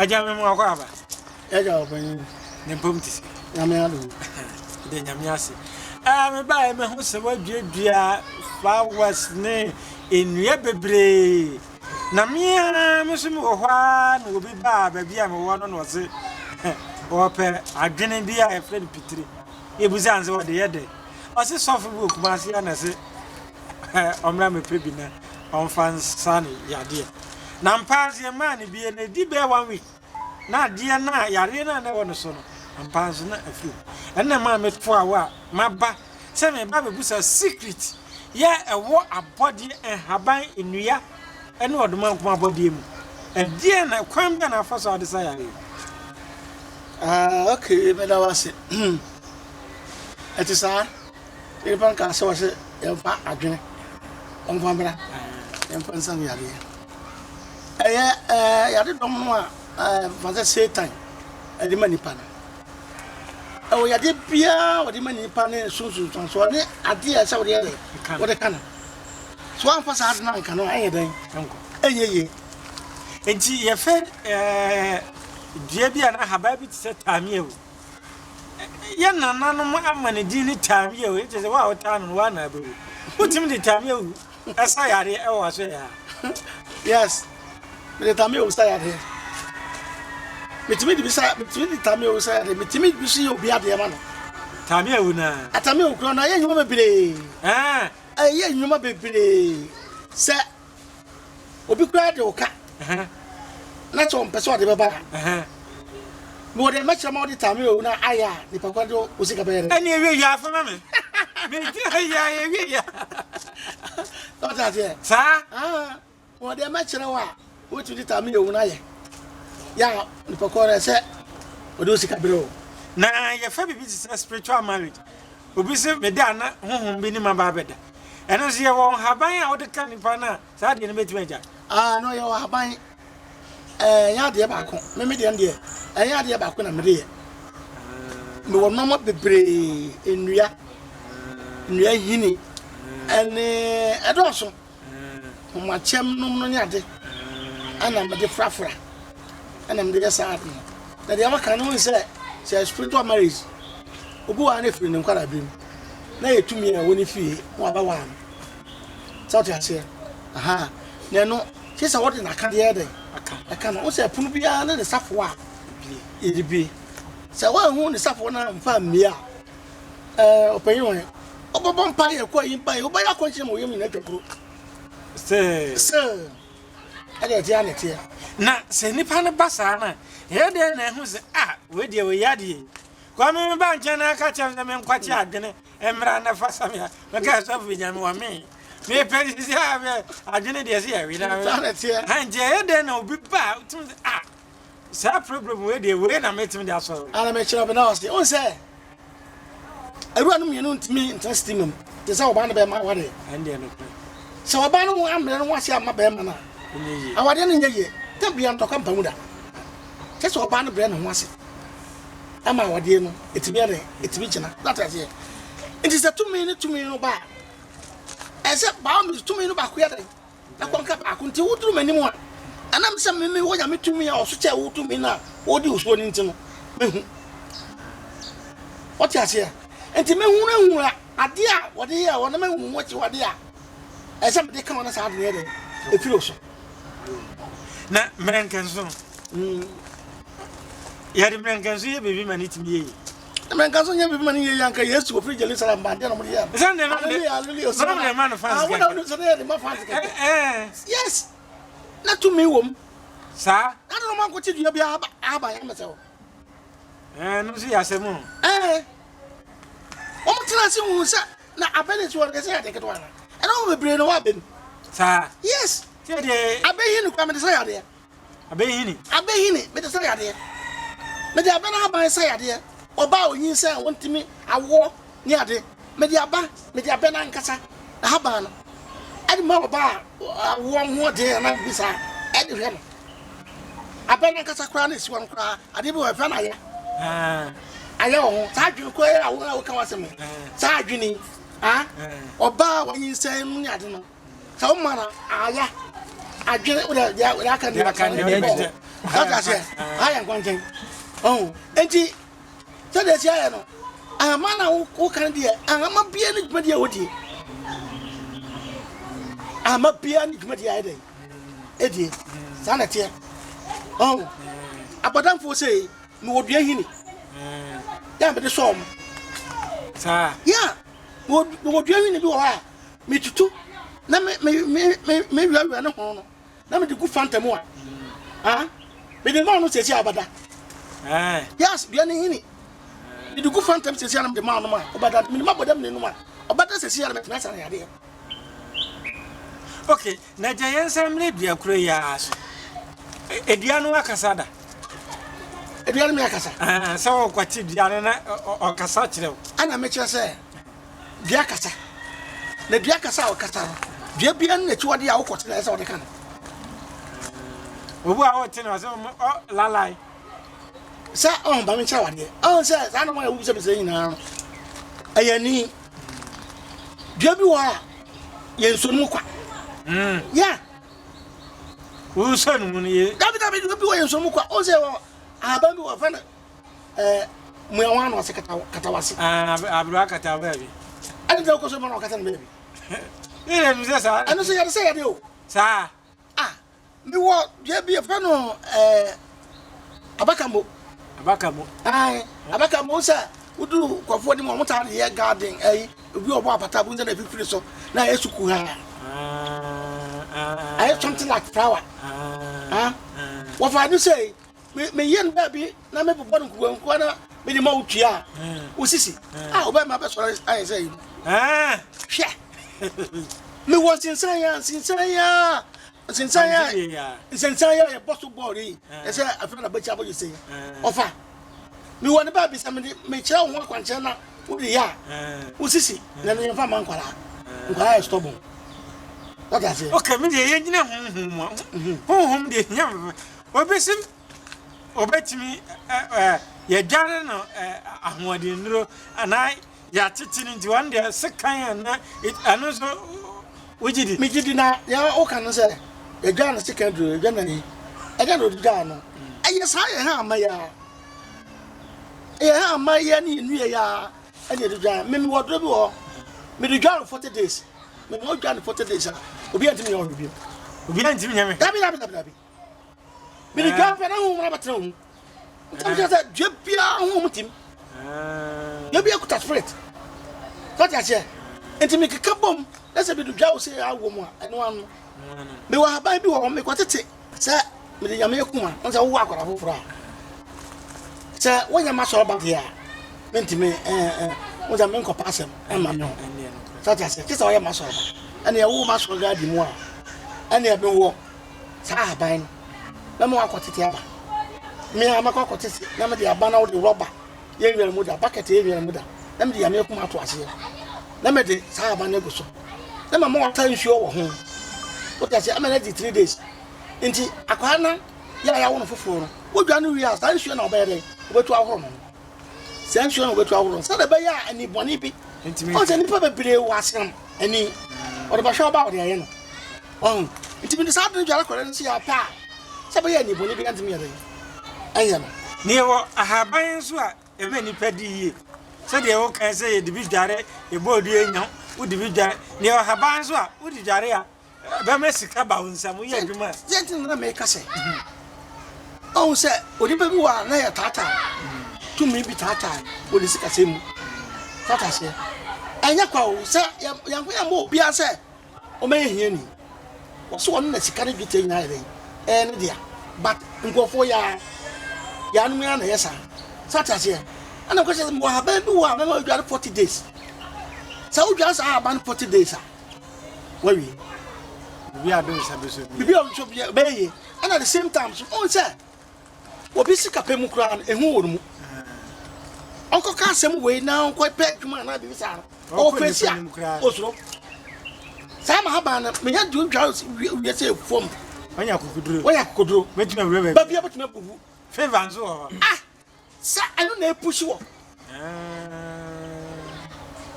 Agya me mo akwa. Agya open. Ne mpom tisi. Nyame adu. De nyame ase. Me ba me ho se waduadua flowers ne enua bebre. Na me so me wo hwa na obi ba bi a me wo no no se. Ope adwene bi a friend pitiri. Ebuza anze wo de yede. O se sofu bu kumase ya na se. Omra me pebi na on sani yade. Na mpanze man bi na di be 1 week. Na de na yare na wo no so no. Mpanze na afi. Enna ma me to awa maba se me ba bebusa secret. Ya ewo abodi enhaban enua ene odoma kuma abodi mu. Edie na kwam ga na afaso ade sa yare. Okay, me da wase. Etisa e ban ka se wase e fa adwene. On fa bra. E fa nsam yare. Yare dom no a fa Satan e di manipa na. O yade bia o di manipa ne sunsun so ne ade a se o de kana. So an fa sa ade na nka no aye den. Eyeye. Enti ye fe dua bia na haba bi tse tamie o. Ye nananom amane di ni tamie o. Ete se wa o ta no wa na be o. Utim di tamie o. Esa yare e wa so ya. Yes. Me de tamie o sta yare. Metimi di tamie o sta yare. Metimi bi si obi ade ma no. Tamie o na. Atamie o kro na ye nyuma bebre. Ye nyuma bebre. Se obi kra de o ka. Na to mpeso de baba. Mo de ma chama de tamie o na aya ni papa do o sika be. Ani ewe ya fa me. Me ti ya ewe ya. Tota je. Sa? Mo de ma chira wa o tu de tamie o na ye. Ya ni papa re se o do sika be o. Na ye fa bibi ti spiritual marriage. Obi se me da na honhom bi ni ma ba beda. Eno se ye won haban a o de kan nipa na sa de ne betime agya. No ye wa haban ya de ba ko me de nde ya de ba ko na me de me won mama bebre enua hini ene edoso mo chem num no nya de ana me de frafra ana me de sa ade na de amaka no se spiritual marriage obu wa na firi ne nkwara bim na yetumi e woni fie mo aba wa sauti ase na no kisa what na ka de de aka no se punu bia na de safo a edibi se wa hu ne safo na mfa mmia opanyi won obobon pa ye ko yin pa ye oba ya ko nche mo yemi na twekro se ade dia ne tie na se nipa na basa na ye de na hu se we de we yade kwa me ba nche na aka chem na me nkwachi adwene emra na fasa me me ka so fi nyame wa me pedi ave adwene de se ya wi na anje ye de na obi ba tum sa problem we de we na metim de aso ana me chira be na o se on se eru anu me no ntimi interesting mum de sa oba na be ma wade ande no se oba no amre no wase ama be ma na onye awade no nyeye ta bia ntoka mpamuda se oba no bre no wase ama awade no etimi china that is it. It is a 2 minute ba ese ba mi 2 minute ba ko ya den na konka ba ko nti wuduru manimu a anam se me wo ya metumi a oso che wudumi na wodi uso ni ntino mehu o ti ase enti mehu na hu ade a wode ya wona mehu wachi wade a ese me de kan na sa ade ne de efiro so na mrenkenso ya de mrenkenso ye bebi manitimi ye men kan so nya bi mani ye yanka Yesu ofri Jerusalem ba de no mo ya Sunday no de man fans get no so de ma fans get yes na to me wom sa na no man ko ti dua bia aba ya mesewo no si asemu o mo tira si hu sa na abele ti won ke se ya de ke to ana e no be bre no wa ben sa yes ti de abehi ni kwa me de sa ya de abehi ni me de sa ya de me de abena aba sa ya de oba onyin se wontimi awo ni ade me di abena nkasa haba no ade ma oba awo ho de na bisa ade hwe no abena nkasa kra na siwon kra ade bi wa fa na ya aya ho sa adwin ko ya wo ka wasem sa adwini oba onyin se ni ade no sa o mara aya adwin o da ya kan Sata se ayan kwanchen oh enti se de se ayan no ama na wo kan de ama bia ni dwuma de wodi ama bia ni dwuma de ayede edi sana tie oh abadan fo say me wodua hini ya me de som sa ya wodua hini bi wo ha me tutu na me wiwa na ho no na me de gu fanta mu a me de ma no sesi abada yes bia ni hini me de gu fanta me sesi na me de ma no ma obada me de ma bodam ne no ma obada sesi na me tena sa na yade okay na jayen samle bia kuro ya so edua no akasada edua no me akasa so kwati bia no na okasa kirew ana me kire se bia kasa na bia kasa o kasa bia bia na ti wode a wo kote na se wode kan obu a wo te na so lalai sa on ba me kire wade on se sa no ma wu se be se nyina ayani bia bi wa ye nso mu kwa ya wo so no mu ye dabi bi wa ye nso mu kwa on se wo aba bi wa fa na mu ya wa no se katawase abro katawa bi ani da ko so mo no kata na baby ile mzee sa ano se ya de o sa mi wo je bi fa no abakamo ai abakamo sa udu kwafo ni mo ta ye garden ai obi obo apata bu nza na fifiri so na esuku ha ai something like flower what for you say me yen baby na me bo no kuwa na me di ma utua usisi oba ma be so ai say hwe me was sinsan ya ye boss body e say afena na bacha bo say ofa me won ba bi sam me kira ho kwanche na wo di ya usisi na me fa man kwara nkwara stop what I say okay me dey yegyina honhom dey nyam obesim obetimi ye dware no ahoɔden nuro ana ya titini ndi wan dey sekan na ano so wogidi me gidi na ya o kan say ye dware no sekan duro dwa na ni e ga no dwa no aye sa ye ha ama ya ni nu ya ene de dwa me wodro bi wo me de dwa 40 days me mo dwa 40 days obi antimi ya obi antimi nyame dabi me de dwa fa na hu na batra hu ntam je say dwa bia hu mutim ya bia kuta spirit what ya say entimi keka bom lese bi de dwa o say awo mu a eno anu me wa ban bi wo me kwatete say me de nyame kuma on say wo akora foforo say wonya ma so ba dia mentimi wo za men ko pasem e ma no what ya say kisa wo ma so ba ene wo ma so ga di mu a ene be wo sa ban na mo akwatete aba me ama kwatete na me de aba na wo de rubber ye wiere mu da bucket ye wiere mu da na me de nyame kuma to ase na me de sa aba na go so na ma mo wata nsuo wo ho what ya say amana di 3 days nti akwa na ya wo no foforo no wodwa no wi asa nsuo na obere obetu ahoro no se nsuo na obetu ahoro sa da be ya ani boni bi o se ni pa bebere wo asem ani o de ba sho ba o de ye no nti mi de sa de dwara kore nsi ya pa sa be ya ani boni bi antimi ya de anya no ne wo ahaban so a ebe ni padi yi se de wo kan se ye de bi dware e bodu enyan wo de bi dware ne wo ahaban so a wo de dware a be mesika ba wonsam ye adwuma jentin na me kase on se odi be wa na ya tata tu mi bi tata wo de sika se mu tata se anya kwa o se ya mo bia se o me hia ni wo so on na sika ne bi te nya ire ne dia but ngofo ya nu ya na yesa tata se ana ko se mo ha ba bi wa na o dware 40 days sa o dware sa ban 40 days we we are doing something bibi o so be ye and at the same time so on say obi sika pe mu kura ehu woru mu onko ka sem we na onko pe dwuma na bi sa o fesi a o soro sa ma haba na me ya du dwa we say form wanya kokodro metina we ba bia betima bubu favor nso sa anu na epushi wo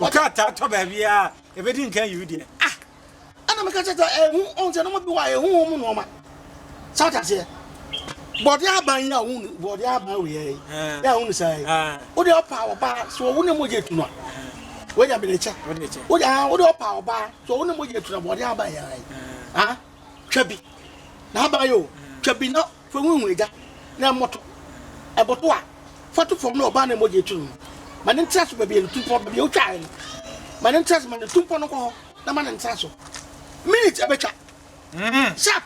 o ka ta to ba bia e be di nkan yu de ana me ka cheta ehu on se no mo bi wa ehu mu no ma sa ta se body aban ya won body aban we ya won say wo de opa oba so wo ne moje tuna we ya be le cha wo ya wo de opa oba so wo ne moje tuna body aban ya ah twabi na aban yo twabi no fo hu eja na moto e boto a foto fom no oba na moje tuna man ntia so ba bi tu po ba bi o twa man ntia so man tu po no ko na man ntia so minute e be twa sharp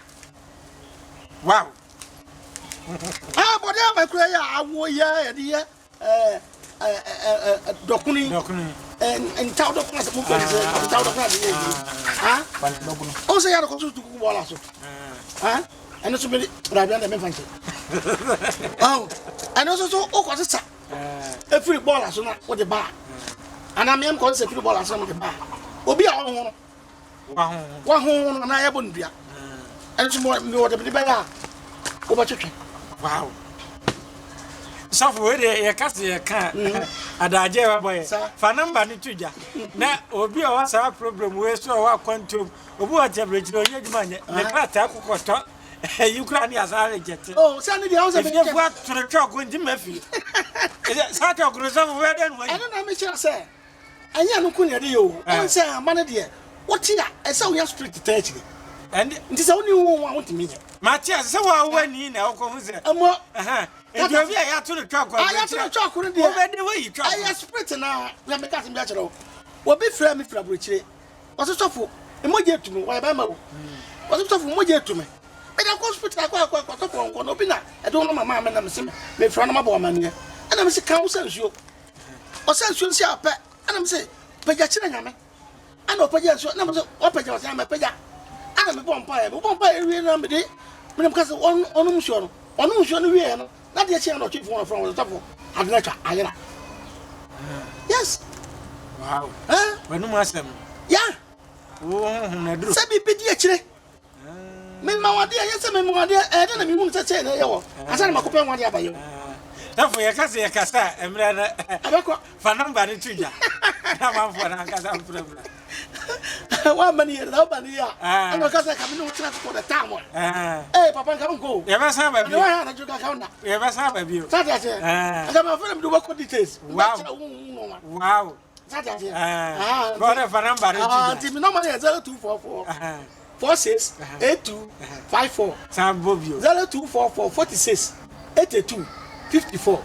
wow ah body aban kura ya awo ya de ya dokuni en taw dokuna se mo ko se taw dokuna de ha o se ya ko so tu ku bola so ha eno so be rabia na me fanche oh eno so o ko se sa e free bola so na o de ba ana me ko se free bola so na de ba obi a ho wa ho na ya bo ndua eno so mo me o de be ya o ba twetwe wow so for we ya cast ya kan adaje wa boy fa number ni tuja na obi o wasa problem we so wa kwantom obi wa temperature onye djuma nye me krata akokoto Ukraine asare jete oh say ni dia o se be if what to the talk when dim afi sa talk no so we den we ana na me sure say anya no kun yede yo on say amane de what ya e say we have street church and nti say oni wo wa won me Matia say wa wani na ko hu say amo ejo bi ya to the talk ya to the talk no de o be de we talk I spirit na na me ka se bi a kire wo be fra me fra brochire o so sofo emoje etumu wa ba ma wo o so sofo emoje etumu me da hospital akwa sofo nko no bi na e do no mama me na me se me fra no ma bo ma ne ana me se kan wo sansuo o sansuo si ape ana me se peja kire nyame ana o peja sansuo na me se o peja o se ma peja ana me bompa e wi na me de me na kase onu musho no wi e no na de chi na o chi fo from o sofo adna twa ayera yes wow wenu masem ya na dru se bi di akire me ma wade ya se me ma wade e de na me hu se che na ye wo asa na makope wade abayo tafo ye kasa emre na abeko fa number ni tuja na ma fo na kasa problem wa mani ya na bani ya ana kasa ka me no tira for the time papa ka go ye ba sa ba bi wa na juga ka una ye ba sa ba bi sa ta che aka ma fo na do work details wow Sata brother for number ti mi number 0244 46 82 54 Sambobio 0244 46 82 54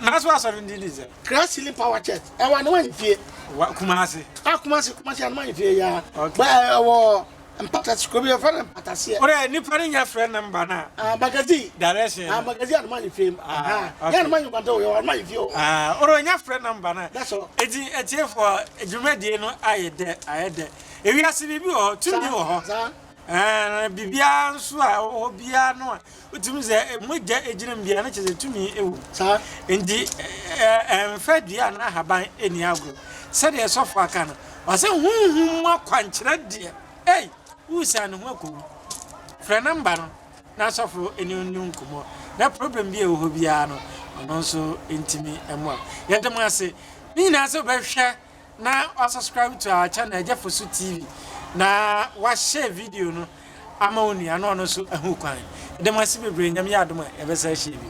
that's what 17 is crash ceiling power church e wa no wan fie kumasi an man fie ya ba wo empata skobi e friend empata se ore ni pare nya friend number na magazine direction magazine an man fie ya man you do yo an man fie ore nya friend number na that's all eti for ejumedie no ayede ewi ase bibi o tumi wo ho bibia nso a obia no a utumi ze moja ejinam bia na cheze tumi ewu sa ndi emfadua na haban eni agro se de sofo aka no o se hunhum akwankyere de usa no ho akwu fra number no na sofo eni nkomo na problem bia wo bia no ono nso intimi emo yedem ase ni na se be hwe na subscribe to our channel Agya Fosu TV na wa share video no ama oni ano no so ahu kwan dem ase bebre nyam ya adom e be sa share bi